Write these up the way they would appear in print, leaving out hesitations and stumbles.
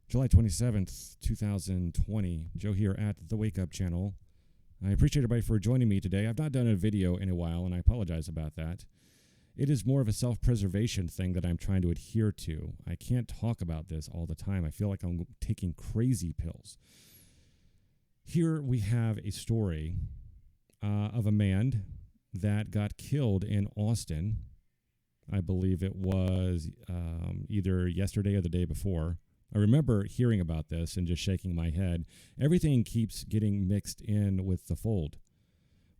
July 27th, 2020. Joe here at the Wake Up Channel. I appreciate everybody for joining me today. I've not done a video in a while, and I apologize about that. It is more of a self-preservation thing that I'm trying to adhere to. I can't talk about this all the time. I feel like I'm taking crazy pills. Here we have a story of a man that got killed in Austin. I believe it was either yesterday or the day before. I remember hearing about this and just shaking my head. Everything keeps getting mixed in with the fold.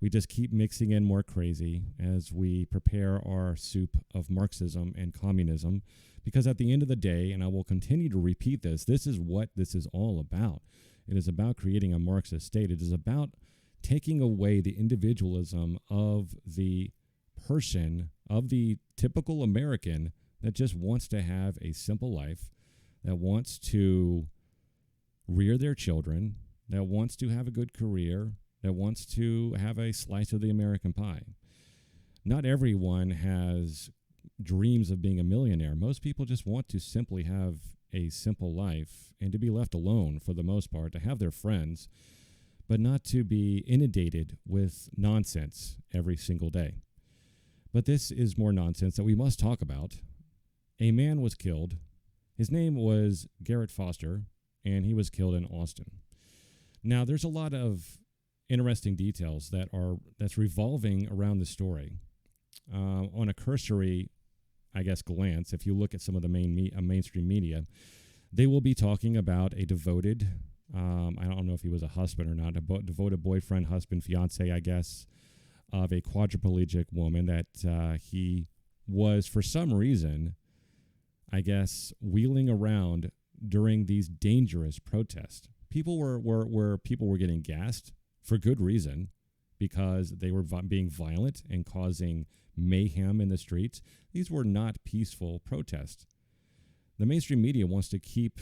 We just keep mixing in more crazy as we prepare our soup of Marxism and communism. Because at the end of the day, and I will continue to repeat this is what this is all about. It is about creating a Marxist state. It is about taking away the individualism of the person, of the typical American that just wants to have a simple life, that wants to rear their children, that wants to have a good career, that wants to have a slice of the American pie. Not everyone has dreams of being a millionaire. Most people just want to simply have a simple life and to be left alone for the most part, to have their friends, but not to be inundated with nonsense every single day. But this is more nonsense that we must talk about. A man was killed. His name was Garrett Foster, and he was killed in Austin. Now, there's a lot of interesting details that's revolving around the story. On a cursory, I guess, glance, if you look at some of the mainstream media, they will be talking about a devoted, I don't know if he was a husband or not, a devoted boyfriend, husband, fiance, I guess, of a quadriplegic woman that he was, for some reason, I guess, wheeling around during these dangerous protests. People were getting gassed for good reason, because they were being violent and causing mayhem in the streets. These were not peaceful protests. The mainstream media wants to keep,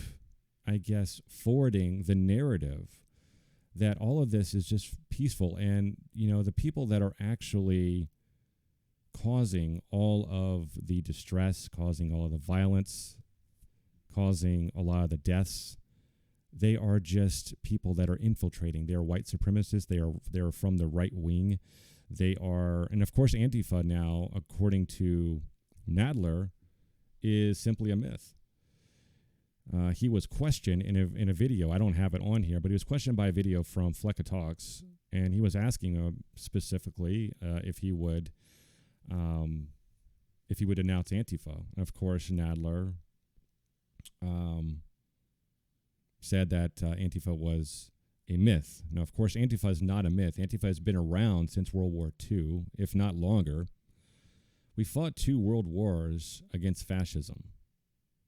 I guess, forwarding the narrative that all of this is just peaceful, and the people that are actually causing all of the distress, causing all of the violence, causing a lot of the deaths, they are just people that are infiltrating. They are white supremacists. They are from the right wing. They are, and of course, Antifa now, according to Nadler, is simply a myth. He was questioned in a video. I don't have it on here, but he was questioned by a video from Flecka Talks, and he was asking specifically if he would announce Antifa. And of course, Nadler said that Antifa was a myth. Now, of course, Antifa is not a myth. Antifa has been around since World War II, if not longer. We fought 2 world wars against fascism.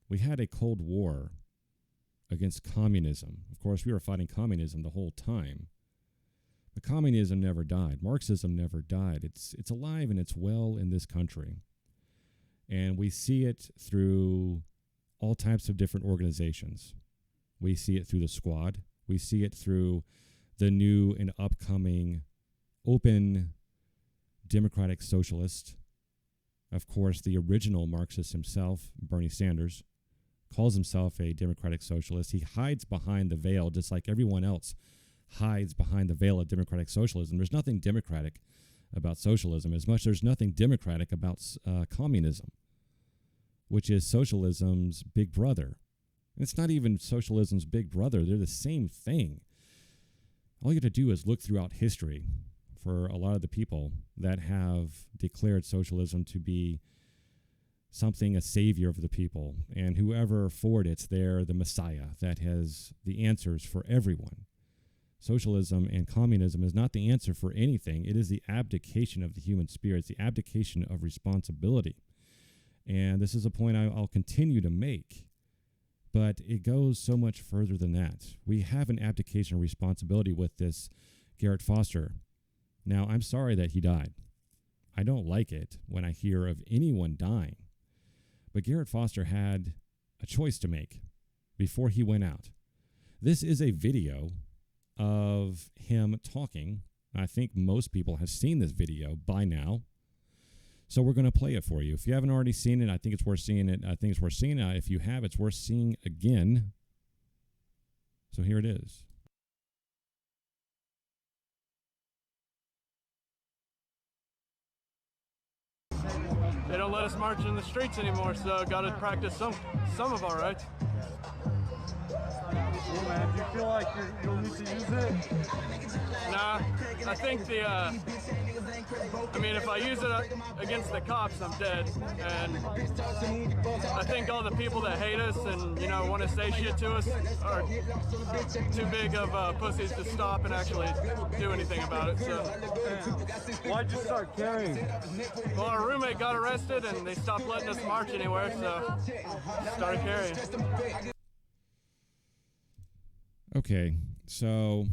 We had a Cold War against communism. Of course, we were fighting communism the whole time. But communism never died. Marxism never died. It's alive and it's well in this country. And we see it through all types of different organizations. We see it through the Squad. We see it through the new and upcoming open democratic socialist. Of course, the original Marxist himself, Bernie Sanders, calls himself a democratic socialist. He hides behind the veil, just like everyone else hides behind the veil of democratic socialism. There's nothing democratic about socialism, as much as there's nothing democratic about communism, which is socialism's big brother. And it's not even socialism's big brother. They're the same thing. All you have to do is look throughout history for a lot of the people that have declared socialism to be something, a savior of the people. And whoever for it's they're the Messiah that has the answers for everyone. Socialism and communism is not the answer for anything. It is the abdication of the human spirit. It's the abdication of responsibility. And this is a point I'll continue to make. But it goes so much further than that. We have an abdication of responsibility with this Garrett Foster. Now, I'm sorry that he died. I don't like it when I hear of anyone dying. But Garrett Foster had a choice to make before he went out. This is a video of him talking. I think most people have seen this video by now. So we're going to play it for you. If you haven't already seen it, I think it's worth seeing it. If you have, it's worth seeing again. So here it is. They don't let us march in the streets anymore, so got to practice some of our rights. Cool, man. Do you feel like you'll need to use it? Nah, I think I mean, if I use it against the cops, I'm dead. And I think all the people that hate us and, you know, want to say shit to us are too big of pussies to stop and actually do anything about it. So, why'd you start carrying? Well, our roommate got arrested and they stopped letting us march anywhere, so started carrying. Okay, so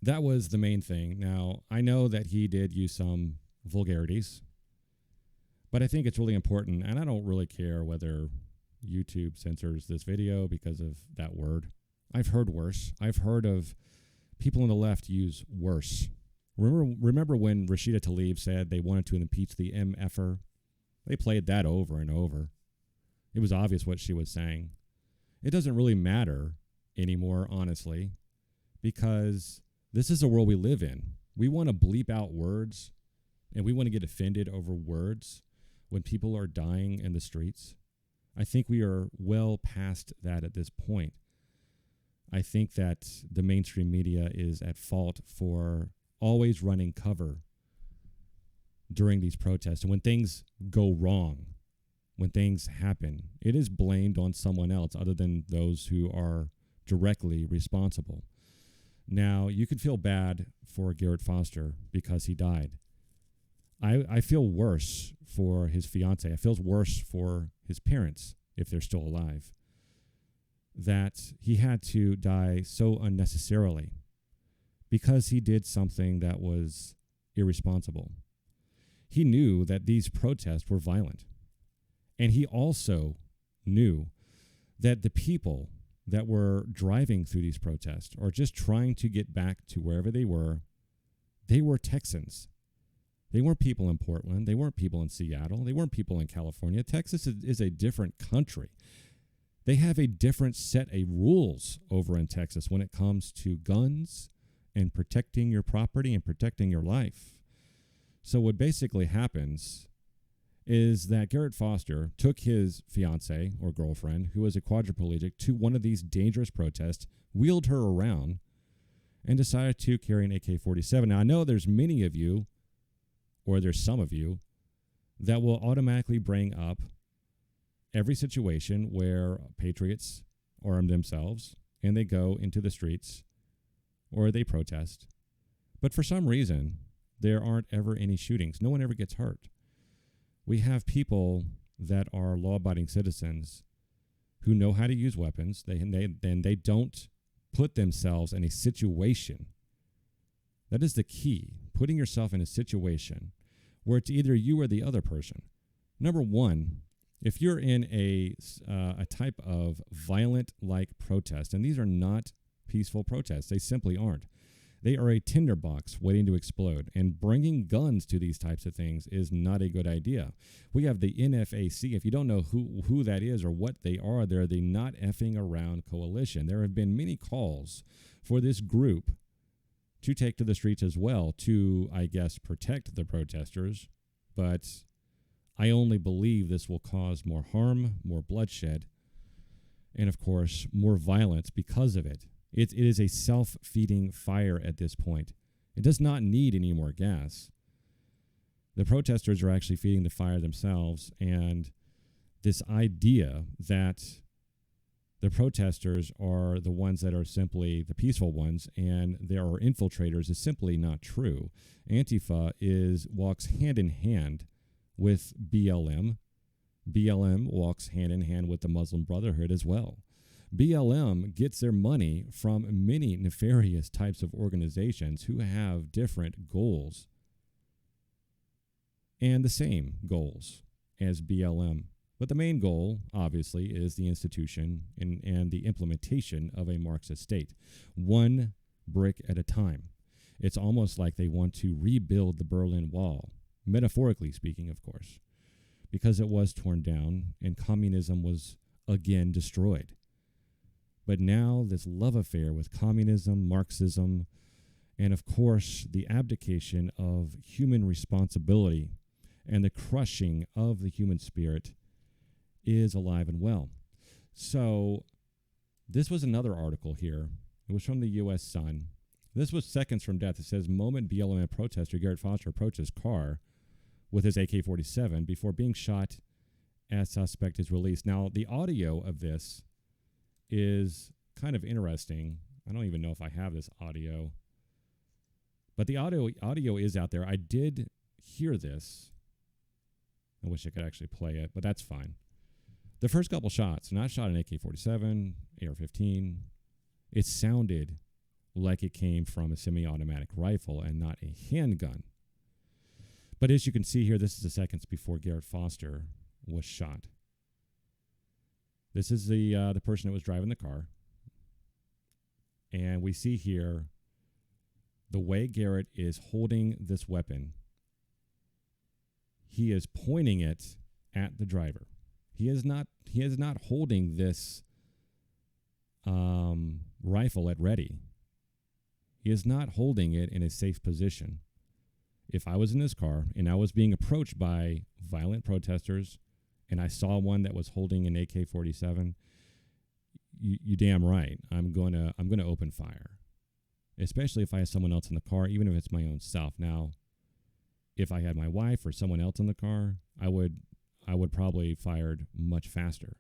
that was the main thing. Now, I know that he did use some vulgarities, but I think it's really important, and I don't really care whether YouTube censors this video because of that word. I've heard worse. I've heard of people on the left use worse. Remember when Rashida Tlaib said they wanted to impeach the MFer? They played that over and over. It was obvious what she was saying. It doesn't really matter anymore, honestly, because this is the world we live in. We want to bleep out words, and we want to get offended over words when people are dying in the streets. I think we are well past that at this point. I think that the mainstream media is at fault for always running cover during these protests. And when things go wrong, when things happen, it is blamed on someone else other than those who are directly responsible. Now, you could feel bad for Garrett Foster because he died. I feel worse for his fiance. I feel worse for his parents, if they're still alive, that he had to die so unnecessarily because he did something that was irresponsible. He knew that these protests were violent, and he also knew that the people that were driving through these protests or just trying to get back to wherever they were Texans. They weren't people in Portland. They weren't people in Seattle. They weren't people in California. Texas is a different country. They have a different set of rules over in Texas when it comes to guns and protecting your property and protecting your life. So what basically happens is that Garrett Foster took his fiance or girlfriend, who was a quadriplegic, to one of these dangerous protests, wheeled her around, and decided to carry an AK-47. Now, I know there's many of you, or there's some of you, that will automatically bring up every situation where patriots arm themselves and they go into the streets or they protest. But for some reason, there aren't ever any shootings. No one ever gets hurt. We have people that are law-abiding citizens who know how to use weapons. They don't put themselves in a situation. That is the key, putting yourself in a situation where it's either you or the other person. Number one, if you're in a type of violent-like protest, and these are not peaceful protests, they simply aren't. They are a tinderbox waiting to explode, and bringing guns to these types of things is not a good idea. We have the NFAC. If you don't know who that is or what they are, they're the Not Effing Around Coalition. There have been many calls for this group to take to the streets as well to, I guess, protect the protesters, but I only believe this will cause more harm, more bloodshed, and, of course, more violence because of it. It is a self-feeding fire at this point. It does not need any more gas. The protesters are actually feeding the fire themselves, and this idea that the protesters are the ones that are simply the peaceful ones and there are infiltrators is simply not true. Antifa walks hand in hand with BLM. BLM walks hand in hand with the Muslim Brotherhood as well. BLM gets their money from many nefarious types of organizations who have different goals and the same goals as BLM. But the main goal, obviously, is the institution and the implementation of a Marxist state, one brick at a time. It's almost like they want to rebuild the Berlin Wall, metaphorically speaking, of course, because it was torn down and communism was again destroyed. But now this love affair with communism, Marxism, and of course the abdication of human responsibility and the crushing of the human spirit is alive and well. So this was another article here. It was from the U.S. Sun. This was seconds from death. It says, moment BLM protester Garrett Foster approached his car with his AK-47 before being shot as suspect is released. Now, the audio of this is kind of interesting. I don't even know if I have this audio. But the audio is out there. I did hear this. I wish I could actually play it, but that's fine. The first couple shots, not shot an AK-47, AR-15, it sounded like it came from a semi-automatic rifle and not a handgun. But as you can see here, this is the seconds before Garrett Foster was shot. This is the person that was driving the car. And we see here the way Garrett is holding this weapon. He is pointing it at the driver. He is not holding this rifle at ready. He is not holding it in a safe position. If I was in this car and I was being approached by violent protesters and I saw one that was holding an AK-47, you damn right, I'm gonna open fire. Especially if I have someone else in the car, even if it's my own self. Now, if I had my wife or someone else in the car, I would probably fired much faster.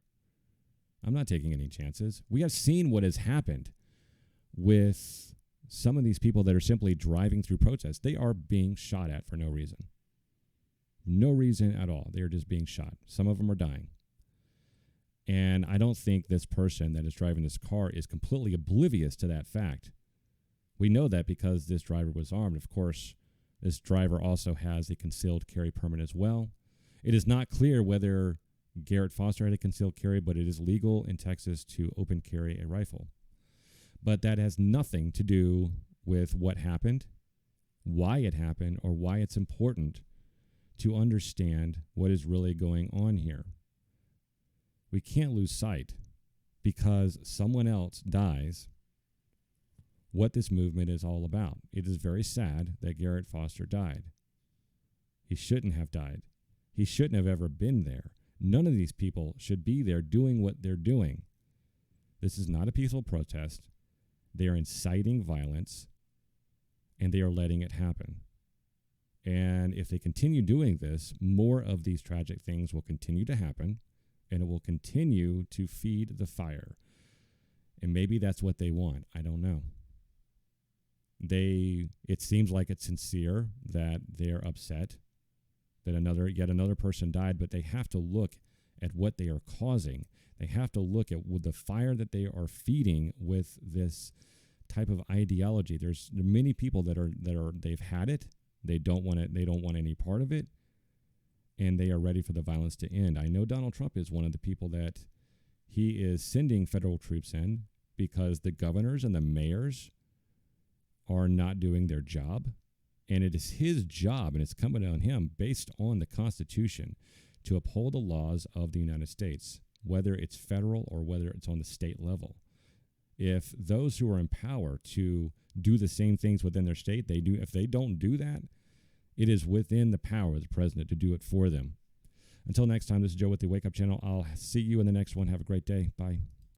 I'm not taking any chances. We have seen what has happened with some of these people that are simply driving through protests. They are being shot at for no reason. No reason at all. They are just being shot. Some of them are dying. And I don't think this person that is driving this car is completely oblivious to that fact. We know that because this driver was armed. Of course, this driver also has a concealed carry permit as well. It is not clear whether Garrett Foster had a concealed carry, but it is legal in Texas to open carry a rifle. But that has nothing to do with what happened, why it happened, or why it's important to understand what is really going on here. We can't lose sight, because someone else dies, what this movement is all about. It is very sad that Garrett Foster died. He shouldn't have died. He shouldn't have ever been there. None of these people should be there doing what they're doing. This is not a peaceful protest. They are inciting violence, and they are letting it happen. And if they continue doing this, more of these tragic things will continue to happen, and it will continue to feed the fire. And maybe that's what they want. I don't know. It seems like it's sincere that they're upset that yet another person died, but they have to look at what they are causing. They have to look at the fire that they are feeding with this type of ideology. There are many people they've had it. They don't want it. They don't want any part of it, and they are ready for the violence to end. I know Donald Trump is one of the people that he is sending federal troops in because the governors and the mayors are not doing their job, and it is his job, and it's coming on him based on the Constitution to uphold the laws of the United States, whether it's federal or whether it's on the state level. If those who are in power to do the same things within their state, if they don't do that, it is within the power of the president to do it for them. Until next time, this is Joe with the Wake Up Channel. I'll see you in the next one. Have a great day. Bye.